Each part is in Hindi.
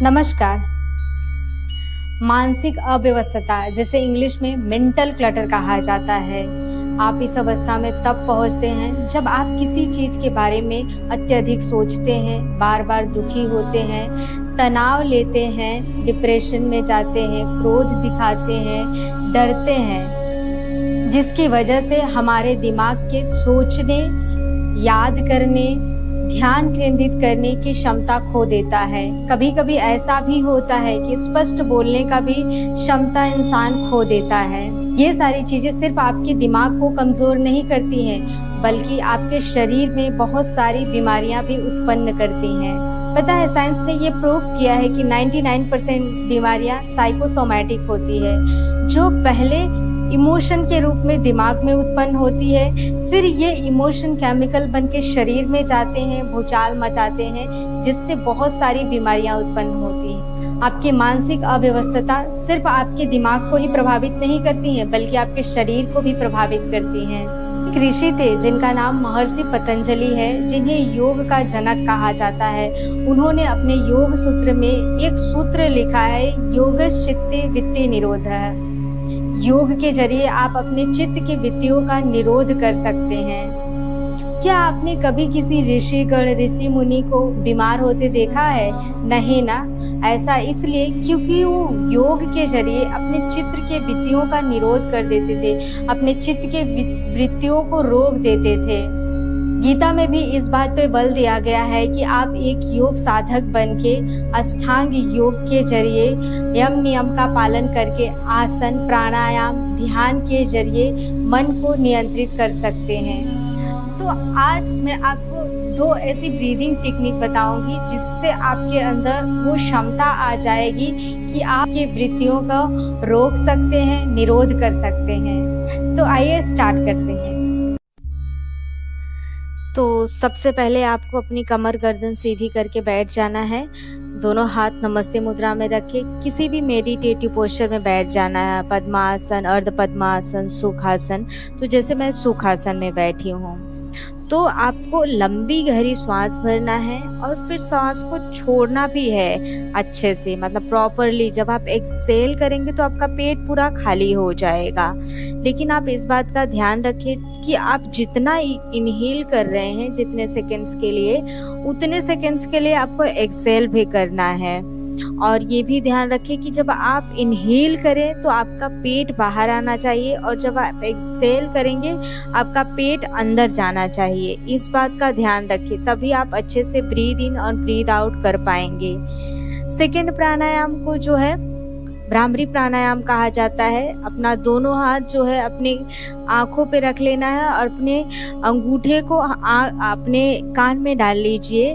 नमस्कार। मानसिक अव्यवस्था, जिसे इंग्लिश में मेंटल क्लटर कहा जाता है, आप इस अवस्था में तब पहुंचते हैं जब आप किसी चीज के बारे में अत्यधिक सोचते हैं, बार बार दुखी होते हैं, तनाव लेते हैं, डिप्रेशन में जाते हैं, क्रोध दिखाते हैं, डरते हैं, जिसकी वजह से हमारे दिमाग के सोचने, याद करने, ध्यान केंद्रित करने की क्षमता खो देता है। कभी कभी ऐसा भी होता है कि स्पष्ट बोलने का भी क्षमता इंसान खो देता है। ये सारी चीजें सिर्फ आपके दिमाग को कमजोर नहीं करती हैं, बल्कि आपके शरीर में बहुत सारी बीमारियां भी उत्पन्न करती हैं। पता है, साइंस ने ये प्रूफ किया है कि 99% बीमारियां साइकोसोमैटिक होती है, जो पहले इमोशन के रूप में दिमाग में उत्पन्न होती है, फिर ये इमोशन केमिकल बन के शरीर में जाते हैं, भूचाल मचाते हैं, जिससे बहुत सारी बीमारियां उत्पन्न होती हैं। आपकी मानसिक अव्यवस्था सिर्फ आपके दिमाग को ही प्रभावित नहीं करती है, बल्कि आपके शरीर को भी प्रभावित करती हैं। एक ऋषि थे जिनका नाम महर्षि पतंजलि है, जिन्हें योग का जनक कहा जाता है। उन्होंने अपने योग सूत्र में एक सूत्र लिखा है, योगश्चित्ते वित्ते निरोधः। योग के जरिए आप अपने चित्त की वृत्तियों का निरोध कर सकते हैं। क्या आपने कभी किसी ऋषि मुनि को बीमार होते देखा है? नहीं ना। ऐसा इसलिए क्योंकि वो योग के जरिए अपने चित्त के वृत्तियों का निरोध कर देते थे, अपने चित्त के वृत्तियों को रोक देते थे। गीता में भी इस बात पे बल दिया गया है कि आप एक योग साधक बनके अष्टांग योग के जरिए यम नियम का पालन करके आसन, प्राणायाम, ध्यान के जरिए मन को नियंत्रित कर सकते हैं। तो आज मैं आपको 2 ऐसी ब्रीदिंग टेक्निक बताऊंगी जिससे आपके अंदर वो क्षमता आ जाएगी कि आपके वृत्तियों को रोक सकते हैं, निरोध कर सकते हैं। तो आइए स्टार्ट करते हैं। तो सबसे पहले आपको अपनी कमर गर्दन सीधी करके बैठ जाना है। दोनों हाथ नमस्ते मुद्रा में रखे किसी भी मेडिटेटिव पोस्चर में बैठ जाना है। पद्मासन, अर्ध पद्मासन, सुखासन। तो जैसे मैं सुखासन में बैठी हूँ, तो आपको लंबी गहरी सांस भरना है और फिर सांस को छोड़ना भी है अच्छे से, मतलब प्रॉपरली। जब आप एक्सहेल करेंगे तो आपका पेट पूरा खाली हो जाएगा, लेकिन आप इस बात का ध्यान रखें कि आप जितना इनहेल कर रहे हैं जितने सेकंड्स के लिए, उतने सेकंड्स के लिए आपको एक्सहेल भी करना है। और ये भी ध्यान रखें कि जब आप इनहेल करें तो आपका पेट बाहर आना चाहिए, और जब आप एक्सहेल करेंगे आपका पेट अंदर जाना चाहिए। इस बात का ध्यान रखें, तभी आप अच्छे से ब्रीद इन और ब्रीद आउट कर पाएंगे। सेकंड प्राणायाम को जो है भ्रामरी प्राणायाम कहा जाता है। अपना दोनों हाथ जो है अपने आंखों पे रख लेना है और अपने अंगूठे को अपने कान में डाल लीजिए,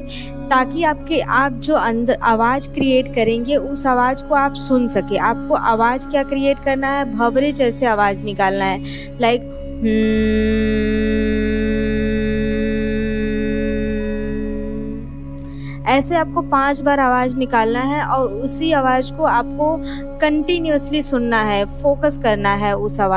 ताकि आप जो अंदर आवाज क्रिएट करेंगे उस आवाज को आप सुन सके। आपको आवाज क्या क्रिएट करना है? भंवरे जैसे आवाज निकालना है, लाइक ऐसे आपको 5 बार आवाज निकालना है, और उसी आवाज को आपको कंटिन्यूअसली सुनना है, फोकस करना है उस आवाज